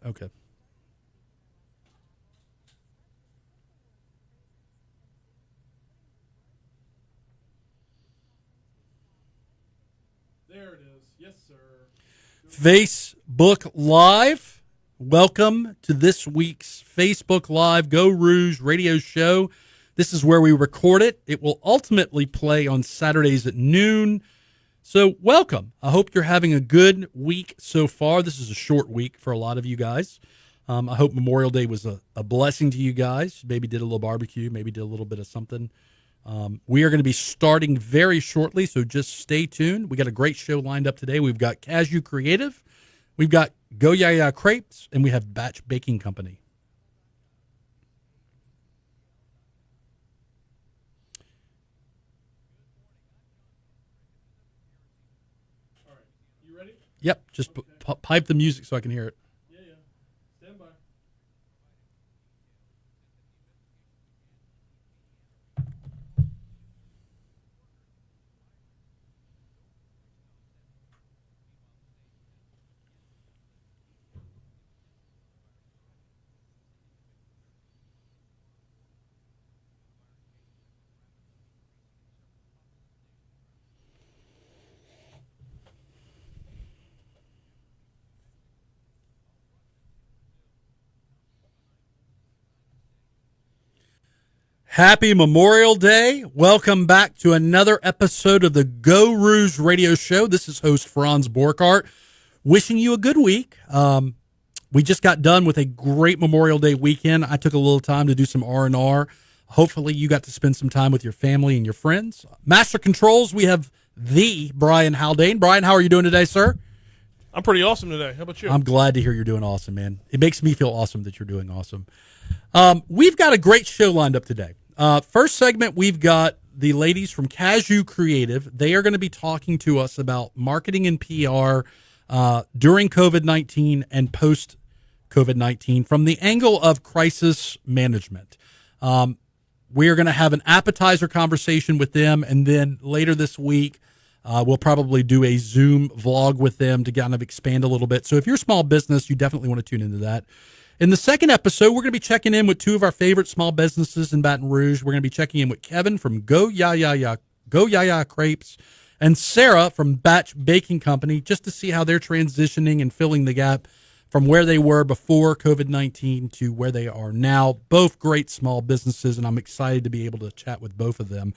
Okay. There it is. Yes, sir. Facebook Live. Welcome to this week's Facebook Live Go Rouge radio show. This is where we record it. It will ultimately play on Saturdays at noon. So welcome. I hope you're having a good week so far. This is a short week for a lot of you guys. I hope Memorial Day was a blessing to you guys. Maybe did a little barbecue, maybe did a little bit of something. We are going to be starting very shortly, so just stay tuned. We got a great show lined up today. We've got Cazayoux Creative, we've got Goyaya Crepes, and we have Batch Baking Company. All right. You ready? Yep, just pipe the music so I can hear it. Yeah. Stand by. Happy Memorial Day. Welcome back to another episode of the Geaux Rouge radio show. This is host Franz Borkart, wishing you a good week. We just got done with a great Memorial Day weekend. I took a little time to do some R&R. Hopefully you got to spend some time with your family and your friends. Master Controls, we have the Brian Haldane. Brian, how are you doing today, sir? I'm pretty awesome today. How about you? I'm glad to hear you're doing awesome, man. It makes me feel awesome that you're doing awesome. We've got a great show lined up today. First segment, we've got the ladies from Cazayoux Creative. They are going to be talking to us about marketing and PR during COVID-19 and post-COVID-19 from the angle of crisis management. We are going to have an appetizer conversation with them, and then later this week, we'll probably do a Zoom vlog with them to kind of expand a little bit. So if you're a small business, you definitely want to tune into that. In the second episode, we're going to be checking in with two of our favorite small businesses in Baton Rouge. We're going to be checking in with Kevin from Goyaya Crepes and Sarah from Batch Baking Company just to see how they're transitioning and filling the gap from where they were before COVID-19 to where they are now. Both great small businesses, and I'm excited to be able to chat with both of them.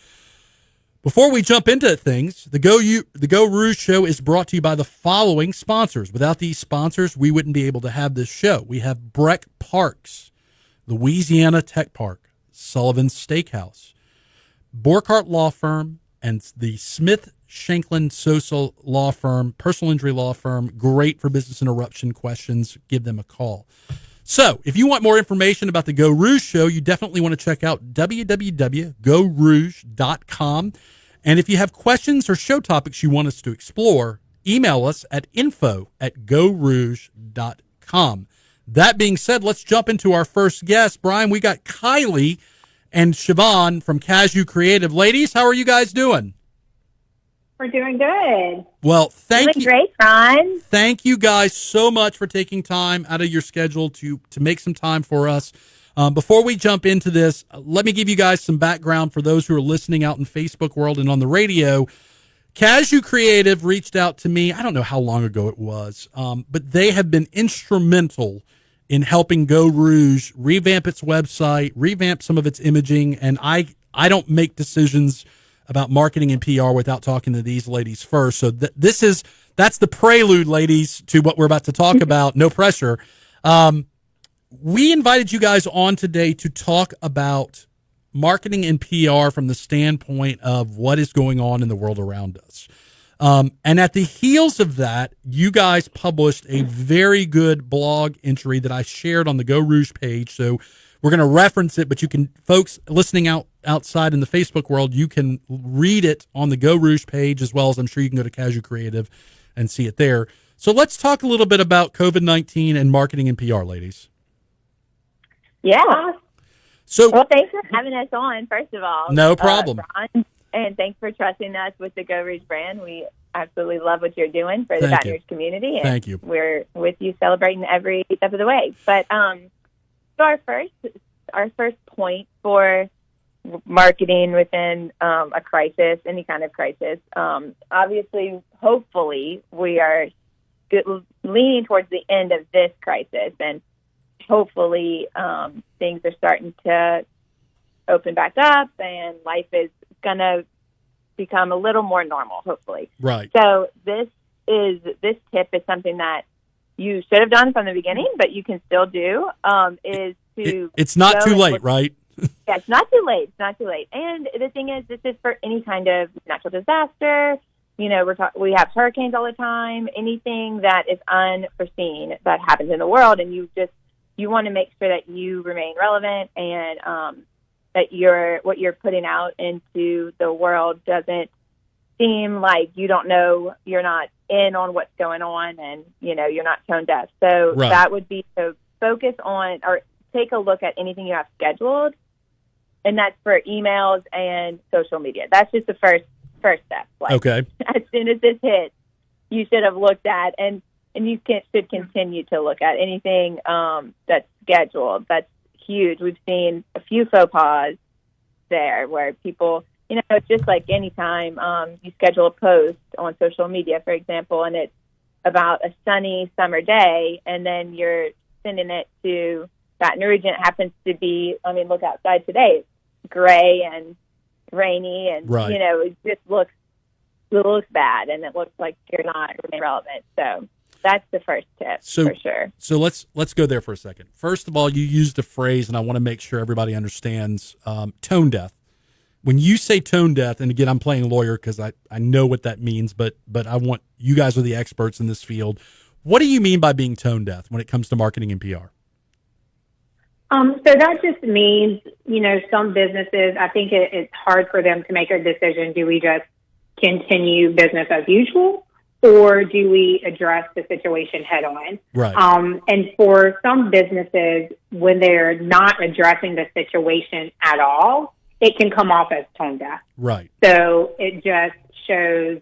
Before we jump into things, the Geaux Rouge show is brought to you by the following sponsors. Without these sponsors, we wouldn't be able to have this show. We have Breck Parks, Louisiana Tech Park, Sullivan's Steakhouse, Borkart Law Firm, and the Smith Shanklin Sosa Law Firm, personal injury law firm, great for business interruption questions. Give them a call. So, if you want more information about the Geaux Rouge show, you definitely want to check out www.gauxrouge.com. And if you have questions or show topics you want us to explore, email us at info@gauxrouge.com. That being said, let's jump into our first guest. Brian, we got Kylie and Siobhan from Cazayoux Creative. Ladies, how are you guys doing? We're doing good. Well, thank you. Great, Ron. Thank you guys so much for taking time out of your schedule to make some time for us. Before we jump into this, let me give you guys some background for those who are listening out in Facebook world and on the radio. Cazayoux Creative reached out to me. I don't know how long ago it was, but they have been instrumental in helping Geaux Rouge revamp its website, revamp some of its imaging, and I don't make decisions about marketing and PR without talking to these ladies first. So that's the prelude, ladies, to what we're about to talk about. No pressure. We invited you guys on today to talk about marketing and PR from the standpoint of what is going on in the world around us. And at the heels of that, you guys published a very good blog entry that I shared on the Geaux Rouge page. So we're going to reference it, but you can, folks listening outside in the Facebook world, you can read it on the Geaux Rouge page, as well as I'm sure you can go to Cazayoux Creative and see it there. So let's talk a little bit about COVID-19 and marketing and PR, ladies. Yeah. So, well, thanks for having us on, first of all. No problem. Ron. And thanks for trusting us with the Geaux Rouge brand. We absolutely love what you're doing for the Thank Baton you. Rouge community. And Thank you. We're with you celebrating every step of the way. But so our first point for marketing within a crisis, any kind of crisis, obviously, hopefully, we are leaning towards the end of this crisis, and hopefully things are starting to open back up and life is going to become a little more normal, hopefully. Right. So this tip is something that you should have done from the beginning, but you can still do, is to it's not go too and late, look. right? Yeah, it's not too late. It's not too late. And the thing is, this is for any kind of natural disaster. You know, we have hurricanes all the time. Anything that is unforeseen that happens in the world, and you want to make sure that you remain relevant and that what you're putting out into the world doesn't seem like you don't know, you're not in on what's going on, and you're not tone deaf. So Right. that would be to focus on or take a look at anything you have scheduled, and that's for emails and social media. That's just the first step. Like, Okay. as soon as this hits, you should have looked at, and you should continue to look at anything that's scheduled. That's huge. We've seen a few faux pas there where people, it's just like anytime you schedule a post on social media, for example, and it's about a sunny summer day, and then you're sending it to Baton Rouge, and it happens to be, look outside today, it's gray and rainy, and Right. It just looks bad, and it looks like you're not really relevant. So that's the first tip for sure. So let's go there for a second. First of all, you used a phrase, and I want to make sure everybody understands tone deaf. When you say tone deaf, and again, I'm playing lawyer because I know what that means, but I want you guys are the experts in this field. What do you mean by being tone deaf when it comes to marketing and PR? So that just means, some businesses, I think it's hard for them to make a decision. Do we just continue business as usual, or do we address the situation head on? Right. And for some businesses, when they're not addressing the situation at all, it can come off as tone deaf. Right. So it just shows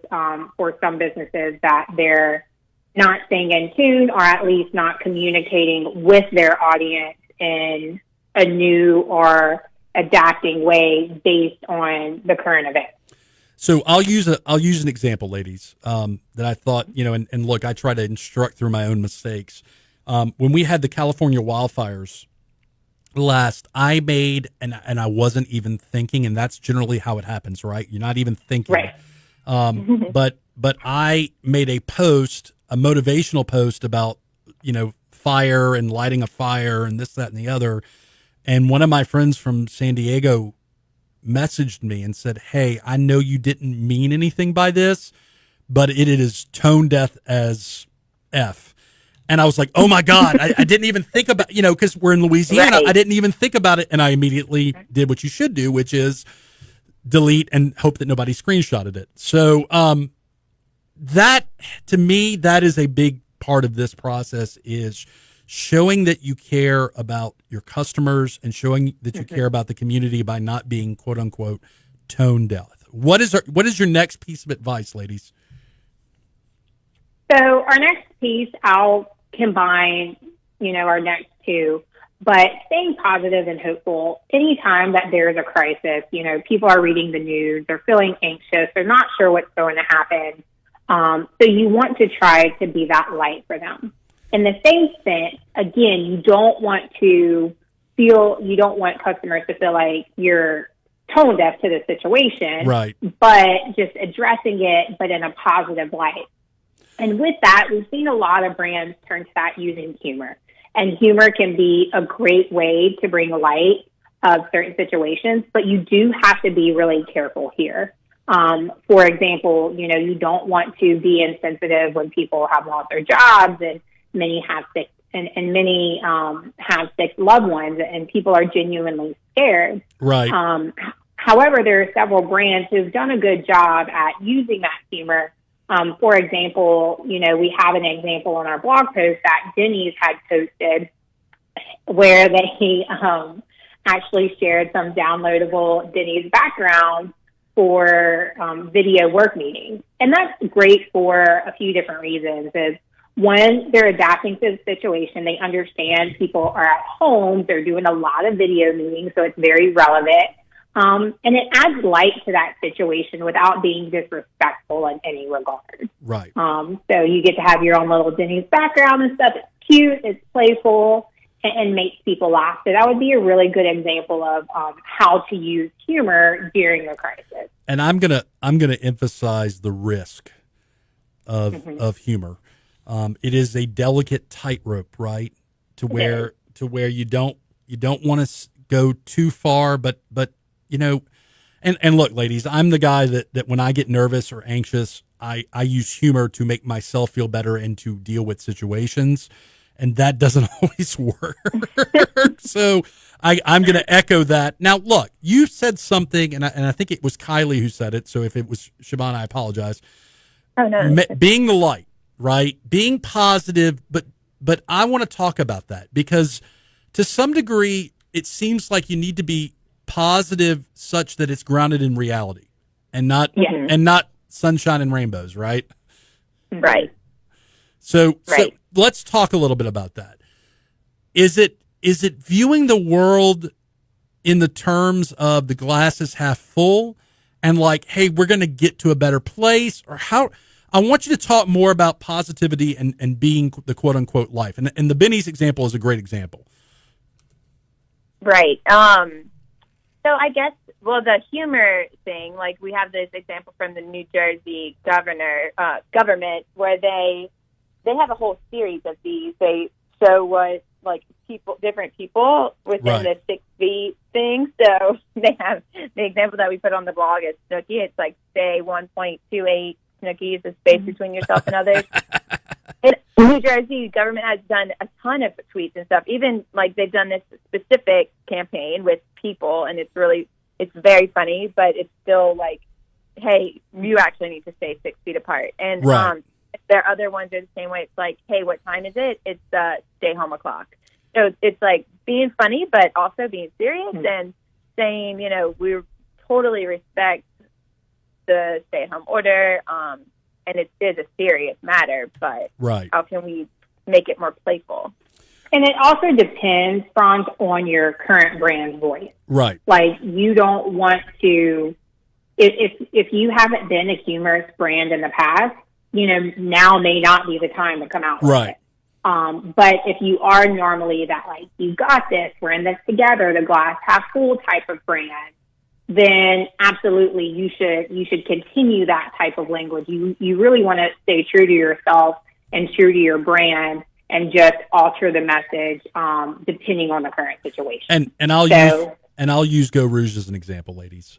for some businesses that they're not staying in tune, or at least not communicating with their audience in a new or adapting way based on the current event. So I'll use an example, ladies, that I thought, and look, I try to instruct through my own mistakes. When we had the California wildfires last, I made, and I wasn't even thinking, and that's generally how it happens, right? You're not even thinking. Right. But I made a motivational post about, fire and lighting a fire and this, that, and the other. And one of my friends from San Diego messaged me and said, "Hey, I know you didn't mean anything by this, but it is tone deaf as F." And I was like, "Oh my God, I didn't even think about, because we're in Louisiana, Right. I didn't even think about it." And I immediately did what you should do, which is delete and hope that nobody screenshotted it. So that, to me, that is a big part of this process, is showing that you care about your customers and showing that you care about the community by not being quote unquote tone deaf. What is your next piece of advice, ladies? So our next piece, I'll combine, our next two, but staying positive and hopeful. Anytime that there's a crisis, people are reading the news, they're feeling anxious, they're not sure what's going to happen. So you want to try to be that light for them. In the same sense, again, you don't want customers to feel like you're tone deaf to the situation, Right. but just addressing it, but in a positive light. And with that, we've seen a lot of brands turn to that using humor. And humor can be a great way to bring light of certain situations, but you do have to be really careful here. For example, you don't want to be insensitive when people have lost their jobs, and many have sick have sick loved ones, and people are genuinely scared. Right. However, there are several brands who've done a good job at using that humor. For example, we have an example on our blog post that Denny's had posted where they actually shared some downloadable Denny's background for video work meetings. And that's great for a few different reasons. Is one, they're adapting to the situation. They understand people are at home. They're doing a lot of video meetings, so it's very relevant. And it adds light to that situation without being disrespectful in any regard. Right. So you get to have your own little Denny's background and stuff. It's cute, it's playful, and makes people laugh. So that would be a really good example of how to use humor during a crisis. And I'm gonna emphasize the risk of humor. It is a delicate tightrope, right? To where you don't want to go too far, but you know, and look, ladies, I'm the guy that when I get nervous or anxious, I use humor to make myself feel better and to deal with situations, and that doesn't always work. So I'm going to echo that. Now, look, you said something, and I think it was Kylie who said it. So if it was Siobhan, I apologize. Oh no, being the light, right? Being positive, but I want to talk about that because to some degree, it seems like you need to be positive such that it's grounded in reality and not sunshine and rainbows, right? Right. So let's talk a little bit about that. Is it viewing the world in the terms of the glass is half full and like, hey, we're going to get to a better place, or how? I want you to talk more about positivity and being the quote unquote life. And the Benny's example is a great example. Right. So I guess, well, the humor thing, like we have this example from the New Jersey government where they have a whole series of these. They show what like different people within the 6 feet thing. So they have the example that we put on the blog is Snooki. It's like say 1.28 Snooki is the space between yourself and others. In New Jersey, government has done a ton of tweets and stuff. Even like they've done this specific campaign with people, and it's very funny, but it's still like, hey, you actually need to stay 6 feet apart. And there are other ones that are the same way. It's like, hey, what time is it? It's stay home o'clock. So it's like being funny, but also being serious and saying, you know, we totally respect the stay-at-home order, and it is a serious matter, but how can we make it more playful? And it also depends, Franz, on your current brand's voice. Right. Like, you don't want to, if you haven't been a humorous brand in the past, you know, now may not be the time to come out with it. But if you are normally that, like, you got this, we're in this together, the glass half full type of brand, then absolutely you should continue that type of language. You really want to stay true to yourself and true to your brand and just alter the message depending on the current situation. And I'll use Geaux Rouge as an example, ladies.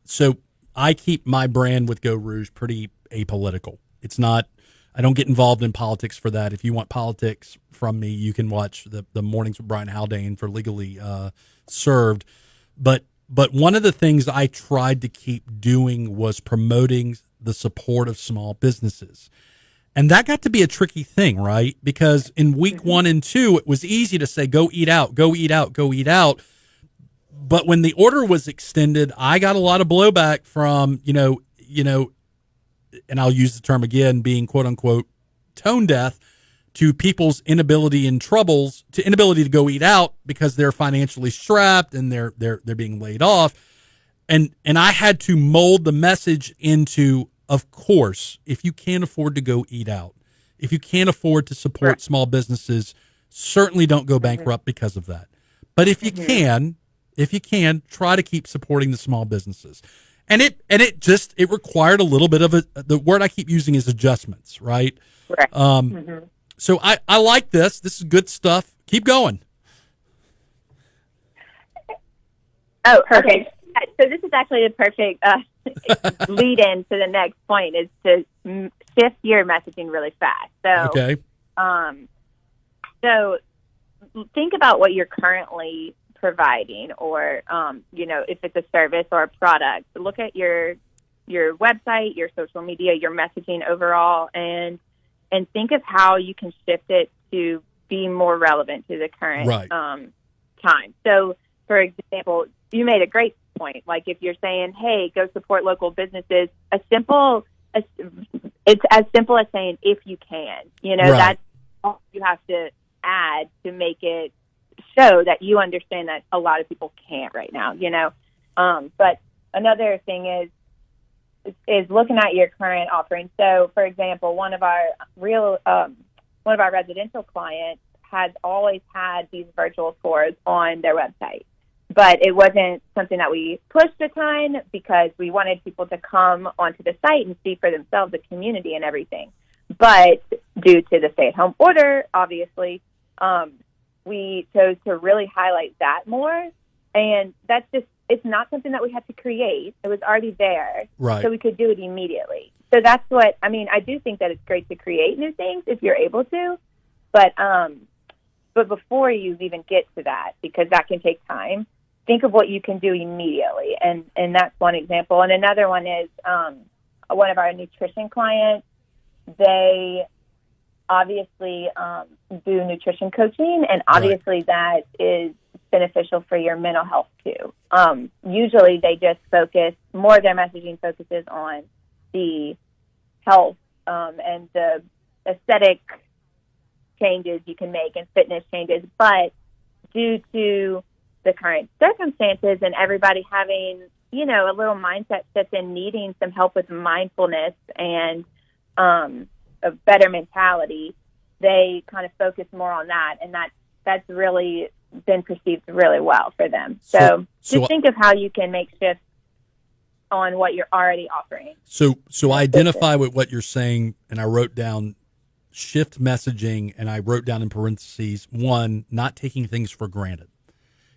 So I keep my brand with Geaux Rouge pretty apolitical. It's not, I don't get involved in politics for that. If you want politics from me, you can watch the Mornings with Brian Haldane for Legally Served. But one of the things I tried to keep doing was promoting the support of small businesses. And that got to be a tricky thing, right? Because in week 1 and 2, it was easy to say, go eat out, go eat out, go eat out. But when the order was extended, I got a lot of blowback from, you know, and I'll use the term again, being quote unquote tone deaf to people's inability to go eat out because they're financially strapped and they're being laid off. And I had to mold the message into, of course, if you can't afford to go eat out, if you can't afford to support small businesses, certainly don't go bankrupt because of that. But if you can, try to keep supporting the small businesses. And it required a little bit of the word I keep using is adjustments, right? So I like this. This is good stuff. Keep going. Oh, perfect. So this is actually the perfect lead in to the next point is to shift your messaging really fast. So, so think about what you're currently providing, or you know, if it's a service or a product. Look at your website, your social media, your messaging overall, and think of how you can shift it to be more relevant to the current time. So for example, you made a great point. Like if you're saying, hey, go support local businesses, it's as simple as saying, if you can, Right. that's all you have to add to make it show that you understand that a lot of people can't right now, but another thing is looking at your current offering. So for example, one of our residential clients has always had these virtual tours on their website, but it wasn't something that we pushed a ton because we wanted people to come onto the site and see for themselves the community and everything. But due to the stay-at-home order, obviously, we chose to really highlight that more. And it's not something that we had to create. It was already there. Right. So we could do it immediately. So that's what, I do think that it's great to create new things if you're able to, but before you even get to that, because that can take time, think of what you can do immediately. And that's one example. And another one is one of our nutrition clients. They obviously do nutrition coaching, and obviously that is beneficial for your mental health too. Usually they just focus, more of their messaging focuses on the health and the aesthetic changes you can make and fitness changes, but due to the current circumstances and everybody having, a little mindset shift and needing some help with mindfulness and a better mentality, they kind of focus more on that, and that's really been perceived really well for them. So just think of how you can make shifts on what you're already offering. So I identify with what you're saying, and I wrote down shift messaging, and I wrote down in parentheses, 1, not taking things for granted.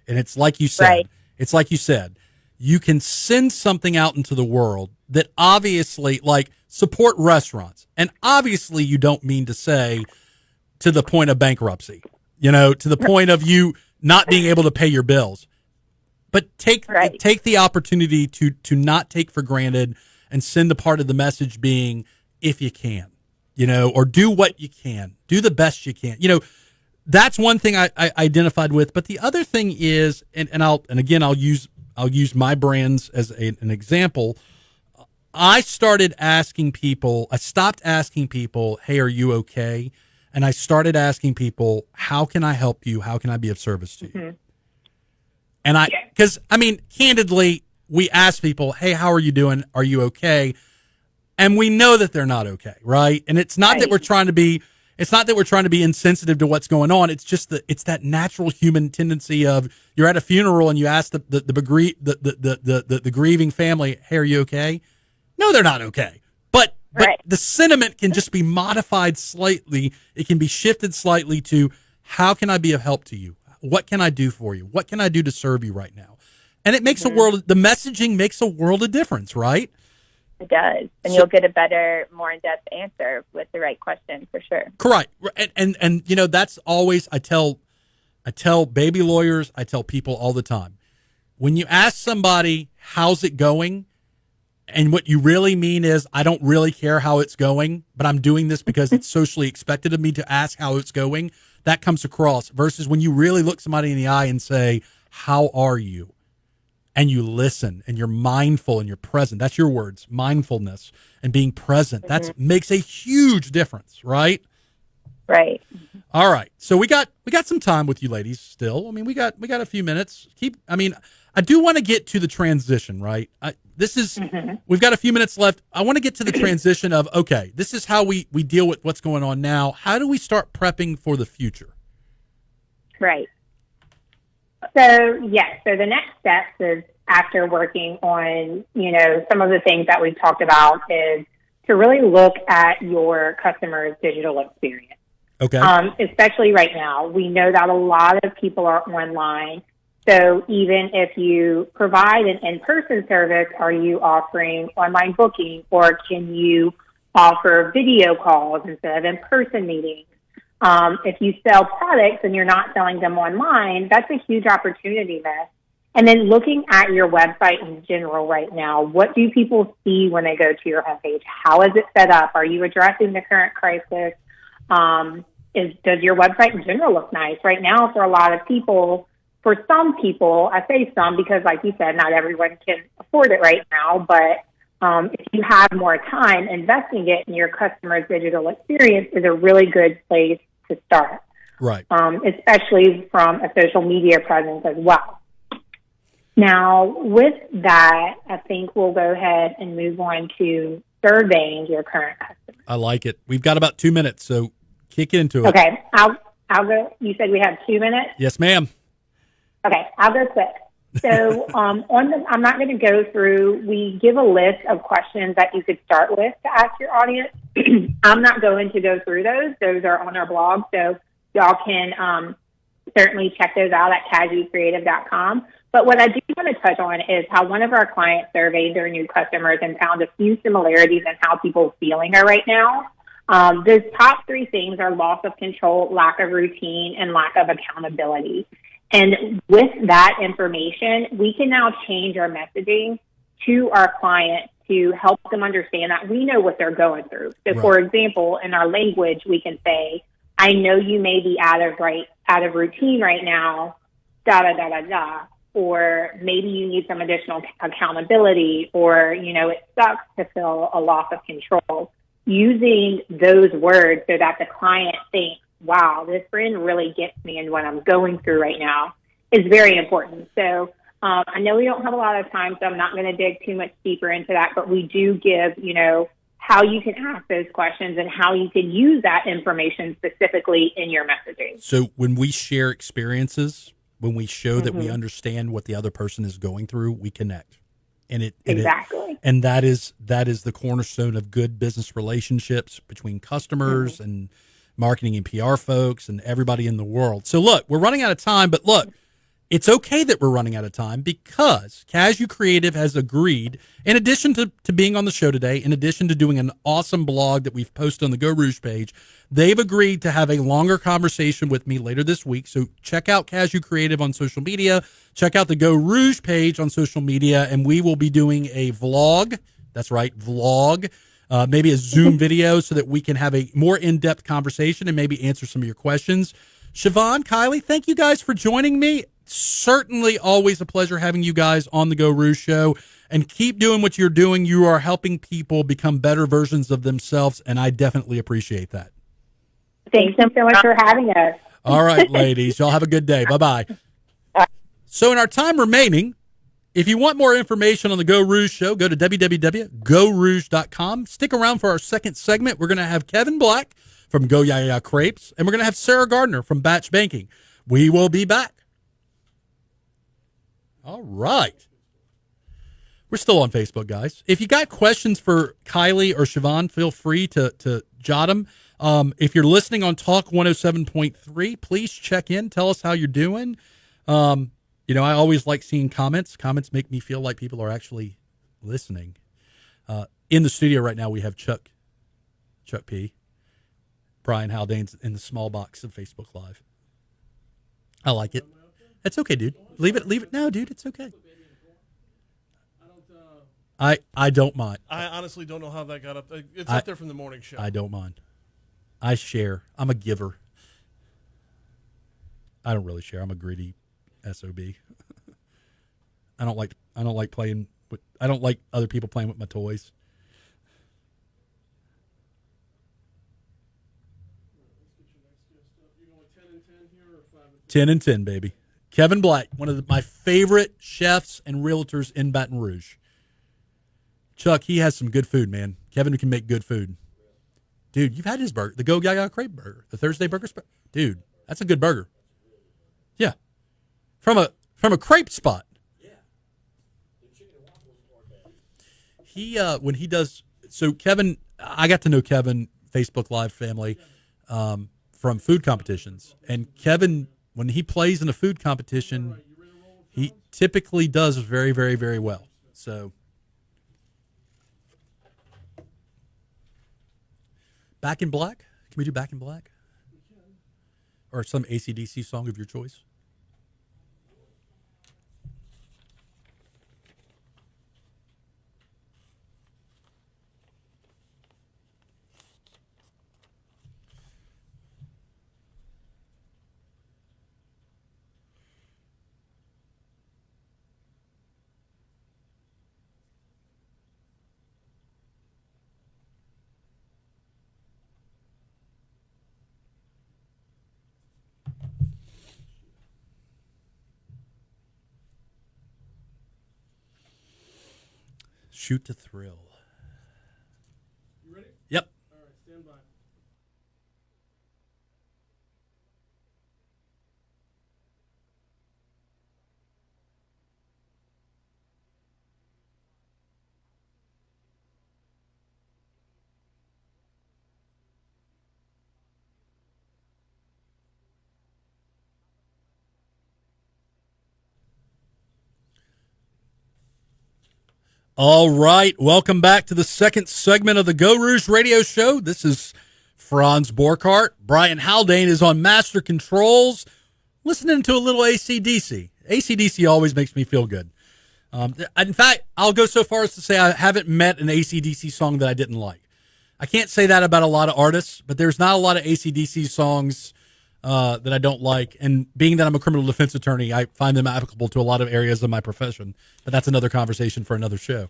And it's like you said, Right. You can send something out into the world that obviously, like, support restaurants. And obviously you don't mean to say to the point of bankruptcy, to the point of you not being able to pay your bills. But take the opportunity to not take for granted and send a part of the message being, if you can, or do what you can, do the best you can. That's one thing I identified with. But the other thing is, and I'll use my brands as an example. I stopped asking people, hey, are you okay? And I started asking people, how can I help you? How can I be of service to you? Mm-hmm. And candidly, we ask people, hey, how are you doing? Are you okay? And we know that they're not okay, right? And it's not that we're trying to be insensitive to what's going on. It's just it's that natural human tendency of, you're at a funeral and you ask the grieving family, hey, are you okay? No, they're not okay. But the sentiment can just be modified slightly. It can be shifted slightly to, how can I be of help to you? What can I do for you? What can I do to serve you right now? And it makes the messaging makes a world of difference, right? It does. And you'll get a better, more in-depth answer with the right question, for sure. Correct. And that's always, I tell baby lawyers, I tell people all the time, when you ask somebody, how's it going? And what you really mean is, I don't really care how it's going, but I'm doing this because it's socially expected of me to ask how it's going. That comes across, versus when you really look somebody in the eye and say, how are you? And you listen and you're mindful and you're present. That's your words, mindfulness and being present. Mm-hmm. That makes a huge difference, right? Right. All right. So we got some time with you ladies still. We got a few minutes. I do want to get to the transition, right? We've got a few minutes left. I want to get to the transition of, okay, this is how we deal with what's going on now. How do we start prepping for the future? Right. So, yes. So the next steps is, after working on, some of the things that we've talked about, is to really look at your customer's digital experience. Okay. Especially right now, we know that a lot of people are online. So even if you provide an in-person service, are you offering online booking, or can you offer video calls instead of in-person meetings? If you sell products and you're not selling them online, that's a huge opportunity miss. And then looking at your website in general right now, what do people see when they go to your homepage? How is it set up? Are you addressing the current crisis? Does your website in general look nice? Right now, for a lot of people, for some people, I say some because, like you said, not everyone can afford it right now, but if you have more time, investing it in your customer's digital experience is a really good place to start. Right. Especially from a social media presence as well. Now, with that, I think we'll go ahead and move on to surveying your current customers. I like it. We've got about 2 minutes, so kick into it. Okay, I'll go. You said we have 2 minutes? Yes, ma'am. Okay, I'll go quick. So I'm not going to go through. We give a list of questions that you could start with to ask your audience. I'm not going to go through those. Those are on our blog, so y'all can certainly check those out at CazaYouxCreative.com. But what I do want to touch on is how one of our clients surveyed their new customers and found a few similarities in how people are feeling right now. Those top 3 things are loss of control, lack of routine, and lack of accountability. And with that information, we can now change our messaging to our client to help them understand that we know what they're going through. So, Right. For example, in our language, we can say, I know you may be out of routine right now, da da da da da. Or maybe you need some additional accountability, or, it sucks to feel a loss of control. Using those words so that the client thinks, wow, this brand really gets me and what I'm going through right now is very important. So I know we don't have a lot of time, so I'm not going to dig too much deeper into that, but we do give, how you can ask those questions and how you can use that information specifically in your messaging. So when we share experiences, when we show that we understand what the other person is going through, we connect. Exactly. And that is the cornerstone of good business relationships between customers and marketing and PR folks and everybody in the world. So look, we're running out of time, but look, it's okay that we're running out of time because Cazayoux Creative has agreed, in addition to being on the show today, in addition to doing an awesome blog that we've posted on the Geaux Rouge page, they've agreed to have a longer conversation with me later this week. So check out Cazayoux Creative on social media, check out the Geaux Rouge page on social media, and we will be doing a vlog. That's right, vlog. Maybe a Zoom video so that we can have a more in-depth conversation and maybe answer some of your questions. Siobhan, Kylie, thank you guys for joining me. Certainly always a pleasure having you guys on the Geaux Rouge show, and keep doing what you're doing. You are helping people become better versions of themselves, and I definitely appreciate that. Thanks so much for having us. All right, ladies, y'all have a good day. Bye-bye. So in our time remaining, if you want more information on the Geaux Rouge show, go to www.geauxrouge.com. Stick around for our second segment. We're going to have Kevin Black from Goyaya Crepes, and we're going to have Sarah Gardner from Batch Banking. We will be back. All right. We're still on Facebook, guys. If you got questions for Kylie or Siobhan, feel free to jot them. If you're listening on Talk 107.3, please check in. Tell us how you're doing. I always like seeing comments. Comments make me feel like people are actually listening. In the studio right now, we have Chuck P. Brian Haldane's in the small box of Facebook Live. I like it. It's okay, dude. Leave it. No, dude, it's okay. I don't mind. I honestly don't know how that got up. It's up there from the morning show. I don't mind. I share. I'm a giver. I don't really share. I'm a greedy SOB. I don't like playing with. I don't like other people playing with my toys. You going 10 and 10 here or 5 and 10 and 10, baby. Kevin Black, one of my favorite chefs and realtors in Baton Rouge. Chuck, he has some good food, man. Kevin can make good food. Dude, you've had his burger, the Goyaya Crepe burger, the Thursday burger. Dude, that's a good burger. Yeah. From a crepe spot. Yeah. He when he does so Kevin, I got to know Kevin, Facebook Live family, from food competitions. And Kevin, when he plays in a food competition, he typically does very, very, very well. So Back in Black? Can we do Back in Black? Or some AC/DC song of your choice? Shoot to thrill. You ready? Yep. All right, stand by. All right. Welcome back to the second segment of the Geaux Rouge radio show. This is Franz Borkhardt. Brian Haldane is on master controls, listening to a little AC/DC. AC/DC always makes me feel good. In fact, I'll go so far as to say I haven't met an AC/DC song that I didn't like. I can't say that about a lot of artists, but there's not a lot of AC/DC songs that I don't like. And being that I'm a criminal defense attorney, I find them applicable to a lot of areas of my profession. But that's another conversation for another show.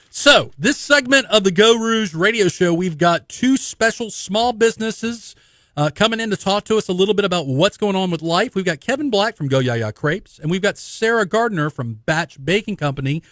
So this segment of the Geaux Rouge radio show, we've got two special small businesses coming in to talk to us a little bit about what's going on with life. We've got Kevin Black from Goyaya Crepes, and we've got Sarah Gardner from Batch Baking Company.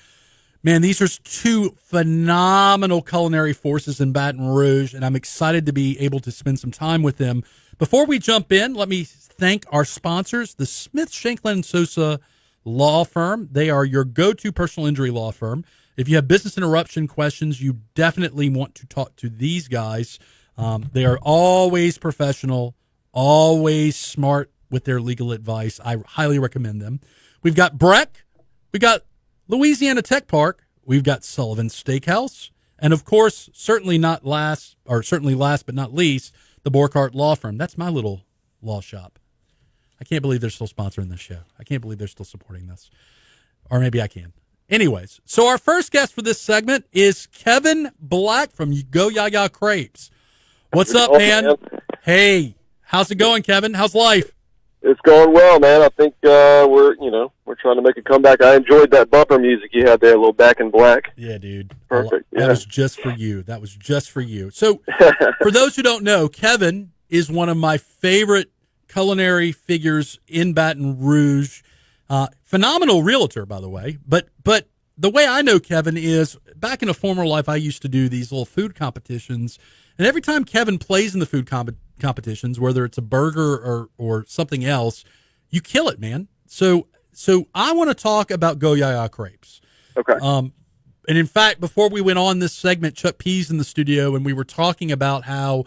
Man, these are two phenomenal culinary forces in Baton Rouge, and I'm excited to be able to spend some time with them. Before we jump in, let me thank our sponsors, the Smith, Shanklin & Sosa Law Firm. They are your go-to personal injury law firm. If you have business interruption questions, you definitely want to talk to these guys. They are always professional, always smart with their legal advice. I highly recommend them. We've got Breck. We got Louisiana Tech Park. We've got Sullivan's Steakhouse. And, of course, certainly last but not least, the Borkhardt Law Firm. That's my little law shop. I can't believe they're still sponsoring this show. I can't believe they're still supporting this. Or maybe I can. Anyways, so our first guest for this segment is Kevin Black from Goyaya Crepes. What's up, man? Hey, how's it going, Kevin? How's life? It's going well, man. I think we're trying to make a comeback. I enjoyed that bumper music you had there, a little Back in Black. Yeah, dude. Perfect. That was just for you. So, for those who don't know, Kevin is one of my favorite culinary figures in Baton Rouge. Phenomenal realtor, by the way. But the way I know Kevin is back in a former life, I used to do these little food competitions, and every time Kevin plays in the food competitions, whether it's a burger or something else, you kill it, man. So I want to talk about Goyaya Crepes. Okay. And in fact, before we went on this segment, Chuck P's in the studio, and we were talking about how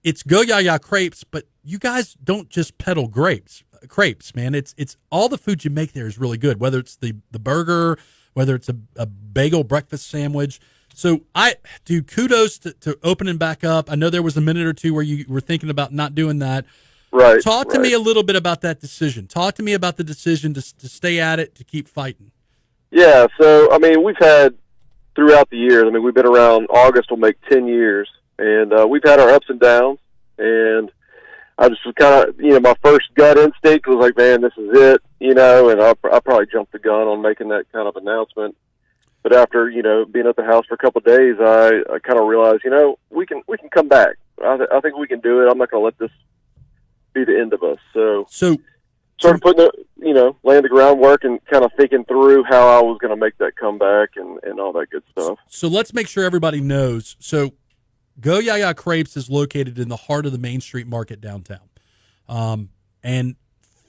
it's Goyaya Crepes, but you guys don't just peddle crepes, man. It's all the food you make there is really good, whether it's the burger, whether it's a bagel breakfast sandwich. So kudos to opening back up. I know there was a minute or two where you were thinking about not doing that. Right. Talk to me a little bit about that decision. Talk to me about the decision to stay at it, to keep fighting. Yeah, so, I mean, we've had, throughout the years, we've been around, August will make 10 years, and we've had our ups and downs, and I just was kind of, my first gut instinct was like, man, this is it, and I probably jumped the gun on making that kind of announcement. But after, being at the house for a couple of days, I kind of realized, we can come back. I think we can do it. I'm not going to let this be the end of us. So started putting laying the groundwork and kind of thinking through how I was going to make that comeback and all that good stuff. So let's make sure everybody knows. So Goyaya Crepes is located in the heart of the Main Street Market downtown. And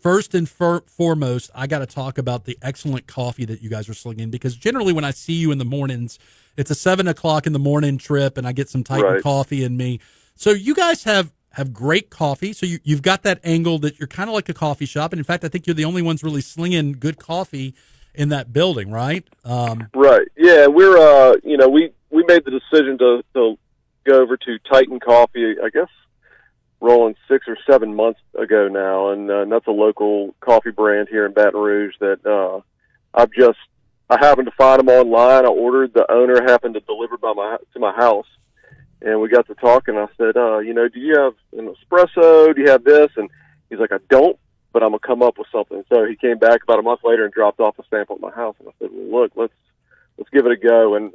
first and foremost, I got to talk about the excellent coffee that you guys are slinging, because generally when I see you in the mornings, it's a 7:00 in the morning trip, and I get some Titan coffee in me. So you guys have great coffee. So you've got that angle that you're kind of like a coffee shop. And in fact, I think you're the only ones really slinging good coffee in that building, right? Right. Yeah, we're we made the decision to go over to Titan Coffee, I guess, rolling 6 or 7 months ago now, and that's a local coffee brand here in Baton Rouge that I happened to find them online. I ordered. The owner happened to deliver to my house, and we got to talking. I said, do you have an espresso? Do you have this? And he's like, I don't, but I'm gonna come up with something. So he came back about a month later and dropped off a sample at my house, and I said, well, look, let's give it a go. And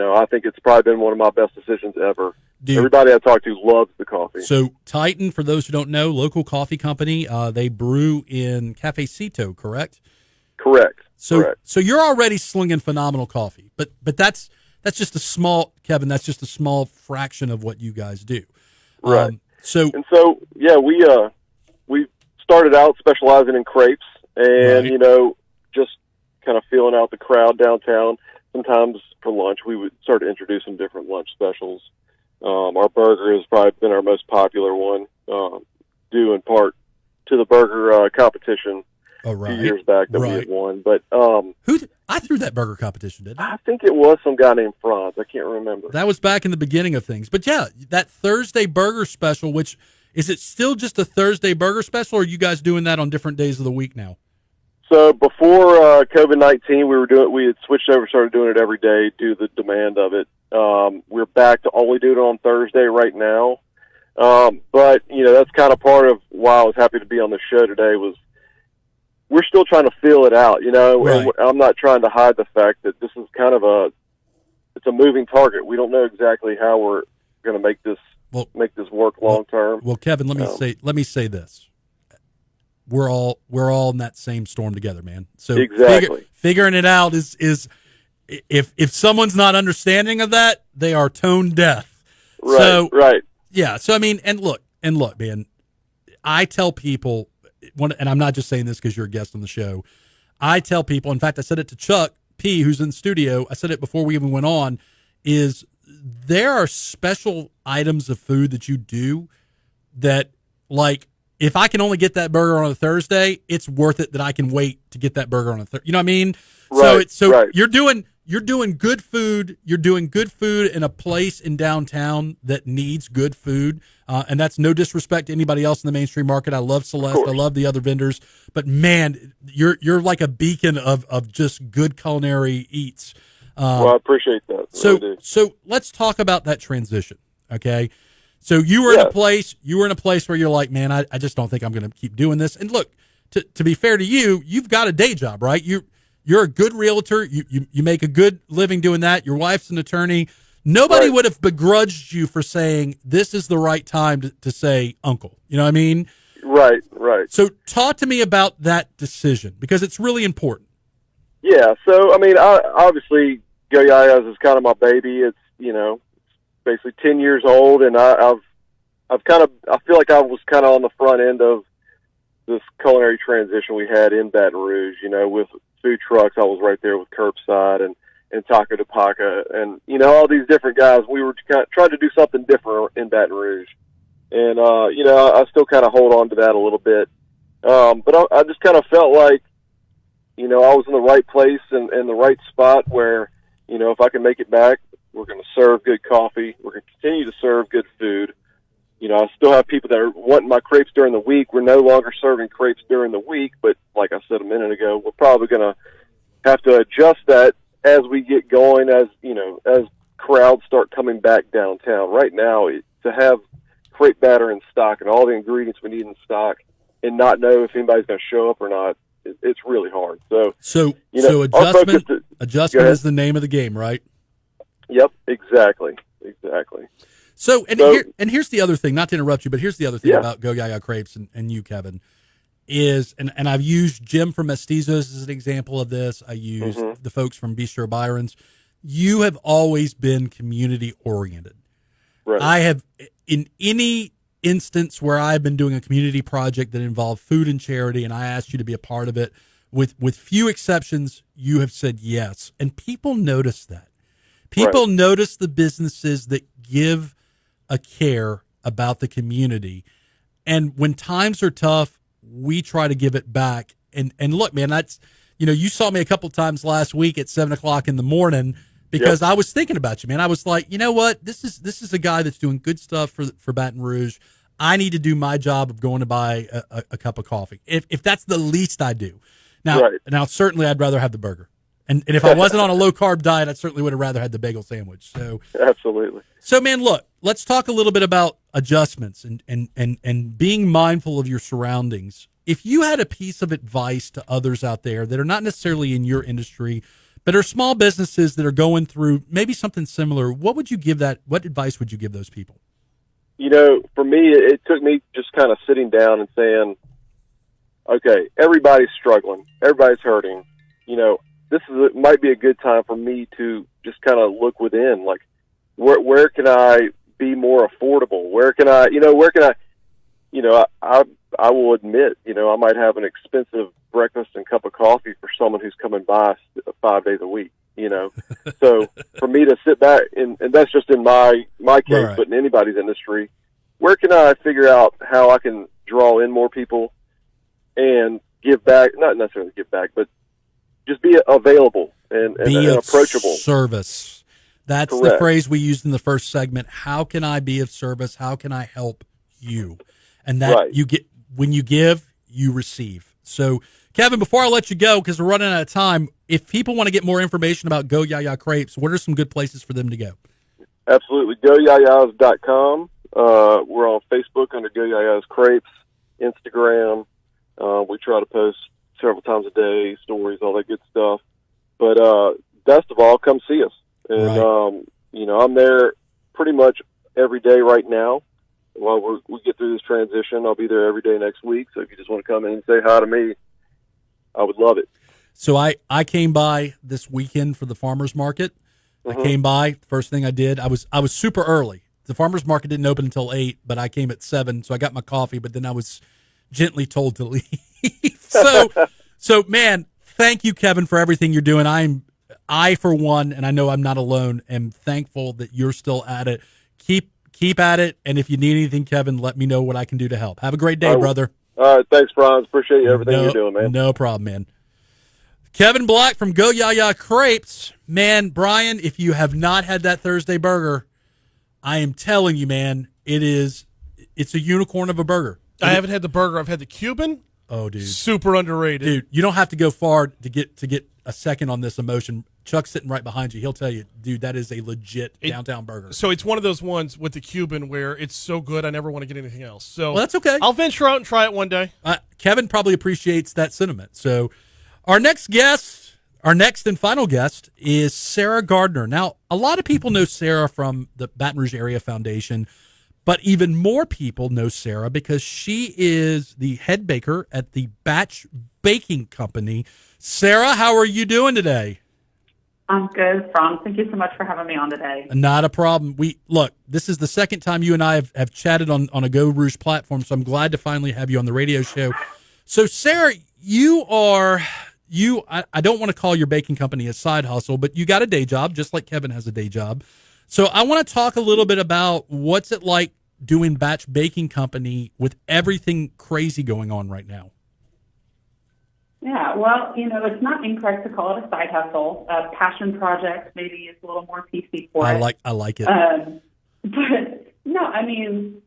I think it's probably been one of my best decisions ever. Dude, everybody I talk to loves the coffee. So Titan, for those who don't know, local coffee company. They brew in Cafecito, correct? Correct. So Correct. so you're already slinging phenomenal coffee, but that's just a small, Kevin. That's just a small fraction of what you guys do. Right. So Yeah, we started out specializing in crepes, and Right. just kind of feeling out the crowd downtown. Sometimes for lunch, we would start introducing different lunch specials. Our burger has probably been our most popular one, due in part to the burger competition oh, a right. few years back that we Right. had won. But I threw that burger competition, didn't I? I think it was some guy named Franz. I can't remember. That was back in the beginning of things. But yeah, that Thursday burger special, which is it still just a Thursday burger special, or are you guys doing that on different days of the week now? So before COVID-19, we had switched over, started doing it every day due to the demand of it. We're back to only doing it on Thursday right now. But that's kind of part of why I was happy to be on the show today. Was we're still trying to feel it out, Right. and I'm not trying to hide the fact that this is kind of it's a moving target. We don't know exactly how we're going to make this work long term. Well, Kevin, let me say this. We're all in that same storm together, man. So Exactly. figuring it out is if someone's not understanding of that, they are tone deaf. Right, So right. yeah. So I mean, and look, man, I tell people, and I'm not just saying this because you're a guest on the show. I tell people, in fact, I said it to Chuck P, who's in the studio. I said it before we even went on, is there are special items of food that you do that, like, if I can only get that burger on a Thursday, it's worth it that I can wait to get that burger on a Thursday. You know what I mean? Right, right. You're doing good food. You're doing good food in a place in downtown that needs good food. And that's no disrespect to anybody else in the mainstream market. I love Celeste. I love the other vendors. But man, you're like a beacon of just good culinary eats. Well, I appreciate that. So let's talk about that transition. Okay. So you were in a place where you're like, man, I just don't think I'm going to keep doing this. And look, to be fair to you, you've got a day job, right? You're a good realtor. You make a good living doing that. Your wife's an attorney. Nobody would have begrudged you for saying this is the right time to say uncle. You know what I mean? Right. So talk to me about that decision, because it's really important. Yeah. So, I mean, obviously Goyaya's is kind of my baby. It's, basically 10 years old, and I feel like I was kind of on the front end of this culinary transition we had in Baton Rouge, with food trucks. I was right there with Curbside and Taco de Paca and, all these different guys. We were trying to do something different in Baton Rouge. And, I still kind of hold on to that a little bit. But I just kind of felt like, I was in the right place and the right spot where, if I can make it back, we're going to serve good coffee. We're going to continue to serve good food. I still have people that are wanting my crepes during the week. We're no longer serving crepes during the week, but like I said a minute ago, we're probably going to have to adjust that as we get going, as crowds start coming back downtown. Right now, to have crepe batter in stock and all the ingredients we need in stock and not know if anybody's going to show up or not, it's really hard. So adjustment is the name of the game, right? Yep, exactly. So, here's the other thing, not to interrupt you, but here's the other thing about Goyaya Crepes and you, Kevin, is, and I've used Jim from Mestizos as an example of this. I used the folks from Bistro Byron's. You have always been community oriented. Right. I have, in any instance where I've been doing a community project that involved food and charity, and I asked you to be a part of it, with few exceptions, you have said yes. And people notice that. People notice the businesses that give a care about the community. And when times are tough, we try to give it back. And look, man, that's, you saw me a couple times last week at 7:00 in the morning because I was thinking about you, man. I was like, you know what? This is a guy that's doing good stuff for Baton Rouge. I need to do my job of going to buy a cup of coffee. If that's the least I do. Now, certainly I'd rather have the burger. And if I wasn't on a low carb diet, I certainly would have rather had the bagel sandwich. So absolutely. So, man, look, let's talk a little bit about adjustments and being mindful of your surroundings. If you had a piece of advice to others out there that are not necessarily in your industry, but are small businesses that are going through maybe something similar, what advice would you give those people? For me, it took me just kind of sitting down and saying, okay, everybody's struggling. Everybody's hurting. might be a good time for me to just kind of look within, like where can I be more affordable? Where can I, I will admit, I might have an expensive breakfast and cup of coffee for someone who's coming by 5 days a week, So for me to sit back, and that's just in my case, Right. but in anybody's industry, where can I figure out how I can draw in more people and give back, not necessarily give back, but just be available and Be approachable. Service. That's Correct. the phrase we used in the first segment. How can I be of service? How can I help you? And that Right. you get, when you give, you receive. So, Kevin, before I let you go, because we're running out of time, if people want to get more information about Goyaya Crepes, what are some good places for them to go? Absolutely. Goyayas.com. We're on Facebook under Goyaya's Crepes, Instagram. We try to post several times a day, stories, all that good stuff. But best of all, come see us. And, Right. I'm there pretty much every day right now. While we get through this transition, I'll be there every day next week. So if you just want to come in and say hi to me, I would love it. So I came by this weekend for the farmer's market. Mm-hmm. I came by. First thing I did, I was super early. The farmer's market didn't open until 8, but I came at 7, so I got my coffee. But then I was gently told to leave. So man, thank you, Kevin, for everything you're doing. I for one, and I know I'm not alone, am thankful that you're still at it. Keep at it, and if you need anything, Kevin, let me know what I can do to help. Have a great day, brother. All right, thanks, Brian. Appreciate everything you're doing, man. No problem, man. Kevin Black from Goyaya Crepes. Man, Brian, if you have not had that Thursday burger, I am telling you, man, it's a unicorn of a burger. I haven't had the burger. I've had the Cuban. Oh, dude. Super underrated. Dude, you don't have to go far to get a second on this emotion. Chuck's sitting right behind you. He'll tell you, dude, that is a legit downtown burger. So it's one of those ones with the Cuban where it's so good I never want to get anything else. So Well, that's okay. I'll venture out and try it one day. Kevin probably appreciates that sentiment. So our next and final guest is Sarah Gardner. Now, a lot of people know Sarah from the Baton Rouge Area Foundation, but even more people know Sarah because she is the head baker at the Batch Baking Company. Sarah, how are you doing today? I'm good, Franz. Thank you so much for having me on today. Not a problem. This is the second time you and I have chatted on a Geaux Rouge platform, so I'm glad to finally have you on the radio show. So, Sarah, I don't want to call your baking company a side hustle, but you got a day job, just like Kevin has a day job. So I want to talk a little bit about what's it like doing Batch Baking Company with everything crazy going on right now. Yeah, well, it's not incorrect to call it a side hustle. A passion project maybe is a little more PC for it. I like it. But no, I mean,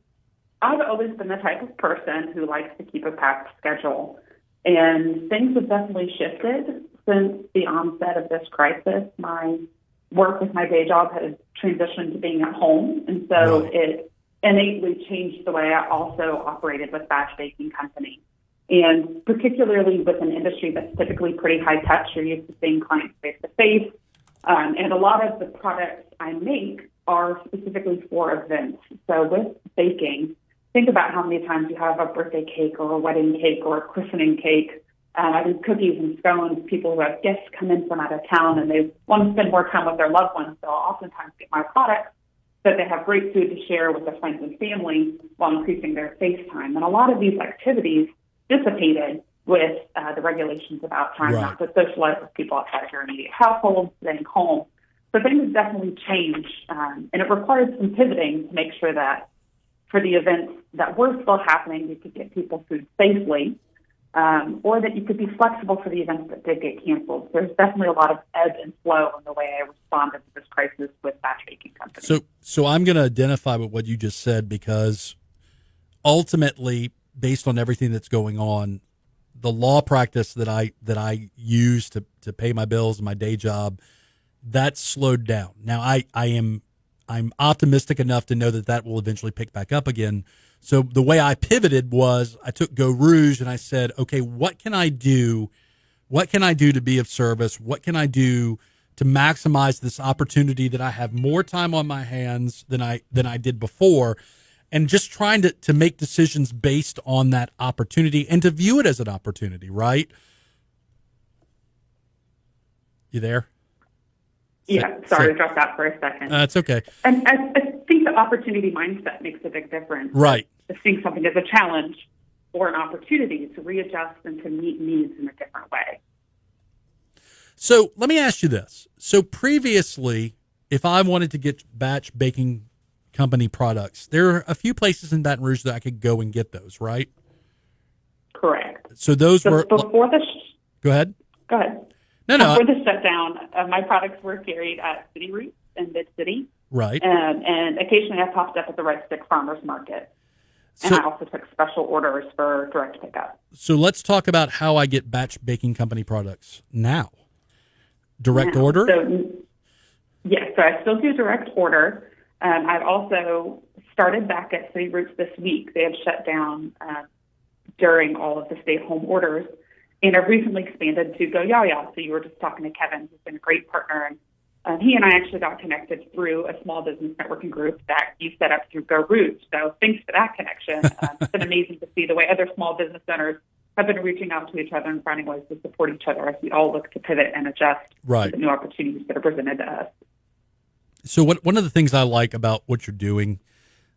I've always been the type of person who likes to keep a packed schedule. And things have definitely shifted since the onset of this crisis. My work with my day job has transitioned to being at home. And so It innately changed the way I also operated with Batch Baking Company. And particularly with an industry that's typically pretty high touch, you're used to seeing clients face to face. And a lot of the products I make are specifically for events. So with baking, think about how many times you have a birthday cake or a wedding cake or a christening cake. I do cookies and scones. People who have guests come in from out of town and they want to spend more time with their loved ones. They'll oftentimes get my products so they have great food to share with their friends and family while increasing their face time. And a lot of these activities dissipated with the regulations about trying not to socialize with people outside of your immediate household, staying home. So things have definitely changed, and it required some pivoting to make sure that for the events that were still happening, you could get people food safely, or that you could be flexible for the events that did get canceled. There's definitely a lot of ebb and flow in the way I responded to this crisis with Batch Baking Company. So I'm going to identify with what you just said because ultimately, based on everything that's going on, the law practice that I use to pay my bills and my day job, that's slowed down. Now I'm optimistic enough to know that will eventually pick back up again. So the way I pivoted was I took Geaux Rouge and I said, okay, what can I do? What can I do to be of service? What can I do to maximize this opportunity that I have more time on my hands than I did before? And just trying to make decisions based on that opportunity and to view it as an opportunity, right? You there? Yeah, sorry, dropped out for a second. That's okay. And I think the opportunity mindset makes a big difference. Right. Seeing something as a challenge or an opportunity to readjust and to meet needs in a different way. So let me ask you this. So previously, if I wanted to get batch baking company products, there are a few places in Baton Rouge that I could go and get those, right? Correct. So those were... Before the... Go ahead. Go ahead. No. Before the shutdown, my products were carried at City Roots in Mid-City. Right. And occasionally I popped up at the Red Stick Farmers Market. And I also took special orders for direct pickup. So let's talk about how I get batch baking company products now. Direct order? Yes, so I still do direct order. I've also started back at City Roots this week. They have shut down during all of the stay-at-home orders. And I've recently expanded to Goyaya. So you were just talking to Kevin, who's been a great partner. And he and I actually got connected through a small business networking group that you set up through Geaux Rouge. So thanks for that connection. It's been amazing to see the way other small business owners have been reaching out to each other and finding ways to support each other as we all look to pivot and adjust to the new opportunities that are presented to us. So one of the things I like about what you're doing,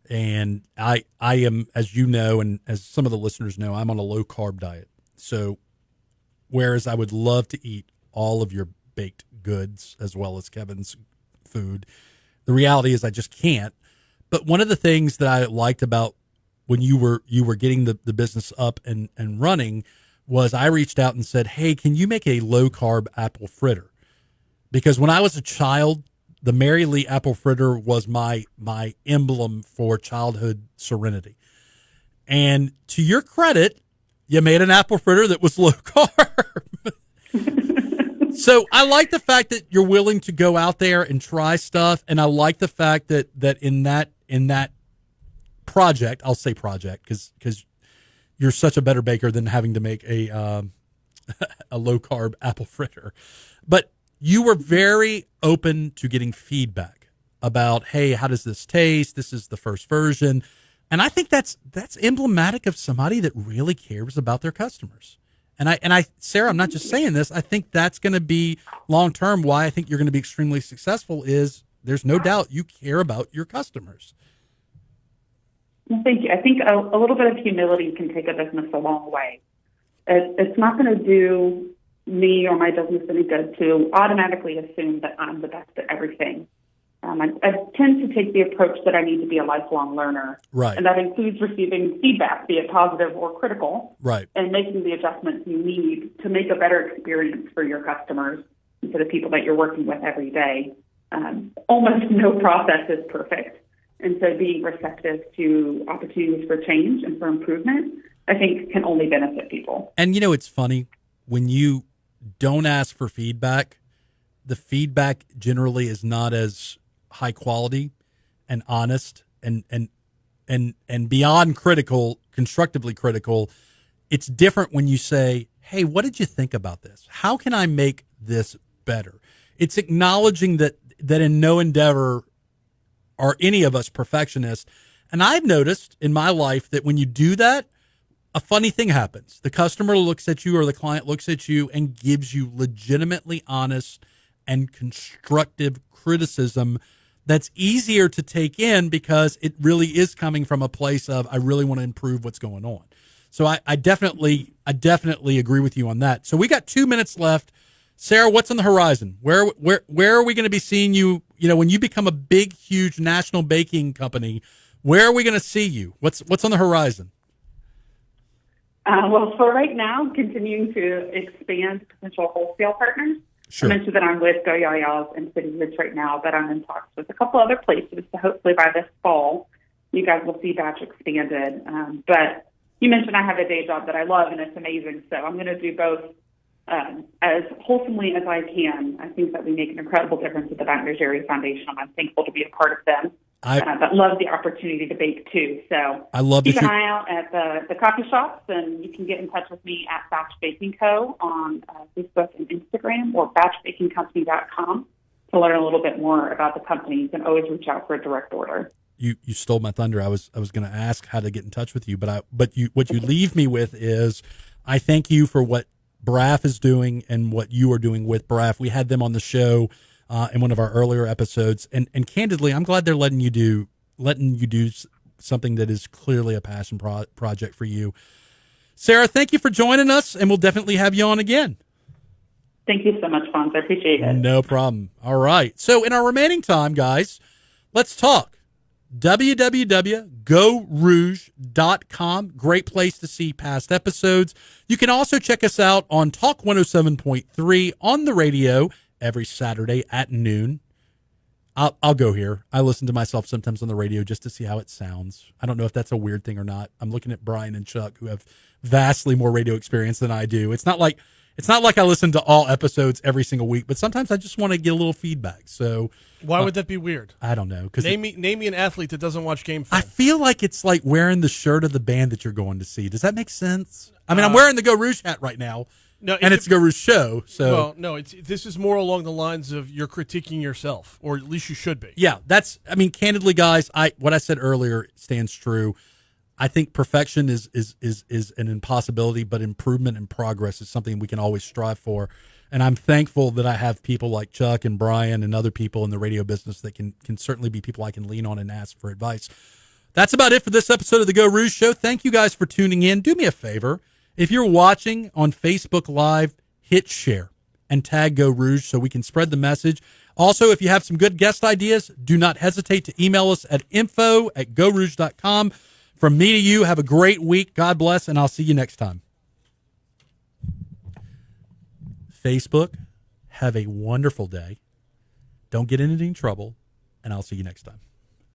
and I am, as you know, and as some of the listeners know, I'm on a low-carb diet. So whereas I would love to eat all of your baked goods as well as Kevin's food, the reality is I just can't. But one of the things that I liked about when you were getting the business up and running was I reached out and said, hey, can you make a low-carb apple fritter? Because when I was a child, the Mary Lee apple fritter was my emblem for childhood serenity. And to your credit, you made an apple fritter that was low carb. So I like the fact that you're willing to go out there and try stuff, and I like the fact that in that project, I'll say project because you're such a better baker than having to make a low carb apple fritter, but you were very open to getting feedback about, hey, how does this taste? This is the first version. And I think that's emblematic of somebody that really cares about their customers. And I, Sarah, I'm not just saying this. I think that's going to be long-term why I think you're going to be extremely successful is there's no doubt you care about your customers. Well, thank you. I think a little bit of humility can take a business a long way. It's not going to do me or my business any good to automatically assume that I'm the best at everything. I tend to take the approach that I need to be a lifelong learner. Right. And that includes receiving feedback, be it positive or critical. Right. And making the adjustments you need to make a better experience for your customers and for the people that you're working with every day. Almost no process is perfect. And so being receptive to opportunities for change and for improvement, I think can only benefit people. And, it's funny when you don't ask for feedback, the feedback generally is not as high quality and honest and beyond critical, constructively critical. It's different when you say, hey, what did you think about this? How can I make this better? It's acknowledging that in no endeavor are any of us perfectionists. And I've noticed in my life that when you do that, a funny thing happens. The customer looks at you or the client looks at you and gives you legitimately honest and constructive criticism that's easier to take in because it really is coming from a place of, I really want to improve what's going on. So I definitely agree with you on that. So we got 2 minutes left. Sarah, what's on the horizon? Where are we going to be seeing you? When you become a big, huge national baking company, where are we going to see you? What's on the horizon? Well, for right now, continuing to expand potential wholesale partners. Sure. I mentioned that I'm with Goyaya and City Roots right now, but I'm in talks with a couple other places. So hopefully by this fall, you guys will see batch expanded. But you mentioned I have a day job that I love, and it's amazing. So I'm going to do both as wholesomely as I can. I think that we make an incredible difference at the Baton Rouge Area Foundation, and I'm thankful to be a part of them. But love the opportunity to bake too. So I love keep an eye out at the coffee shops, and you can get in touch with me at Batch Baking Co. on Facebook and Instagram, or batchbakingcompany.com to learn a little bit more about the company. You can always reach out for a direct order. You stole my thunder. I was going to ask how to get in touch with you, but what you leave me with is I thank you for what Braff is doing and what you are doing with Braff. We had them on the show in one of our earlier episodes, and candidly, I'm glad they're letting you do something that is clearly a passion project for you. Sarah, thank you for joining us, and we'll definitely have you on again. Thank you so much, Fonz. I appreciate it. No problem. All right. So in our remaining time, guys, let's talk. www.GeauxRouge.com. Great place to see past episodes. You can also check us out on Talk 107.3 on the radio every Saturday at noon. I'll go here. I listen to myself sometimes on the radio just to see how it sounds. I don't know if that's a weird thing or not. I'm looking at Brian and Chuck, who have vastly more radio experience than I do. It's not like I listen to all episodes every single week, but sometimes I just want to get a little feedback. So why would that be weird? I don't know. Name me an athlete that doesn't watch game film. I feel like it's like wearing the shirt of the band that you're going to see. Does that make sense? I mean, I'm wearing the Geaux Rouge hat right now, and it's a Geaux Rouge show. So well, no, this is more along the lines of you're critiquing yourself, or at least you should be. Yeah, candidly, guys, what I said earlier stands true. I think perfection is an impossibility, but improvement and progress is something we can always strive for. And I'm thankful that I have people like Chuck and Brian and other people in the radio business that can certainly be people I can lean on and ask for advice. That's about it for this episode of the Geaux Rouge Show. Thank you guys for tuning in. Do me a favor. If you're watching on Facebook Live, hit share and tag Geaux Rouge so we can spread the message. Also, if you have some good guest ideas, do not hesitate to email us at info@GeauxRouge.com. From me to you, have a great week. God bless, and I'll see you next time. Facebook, have a wonderful day. Don't get into any trouble, and I'll see you next time.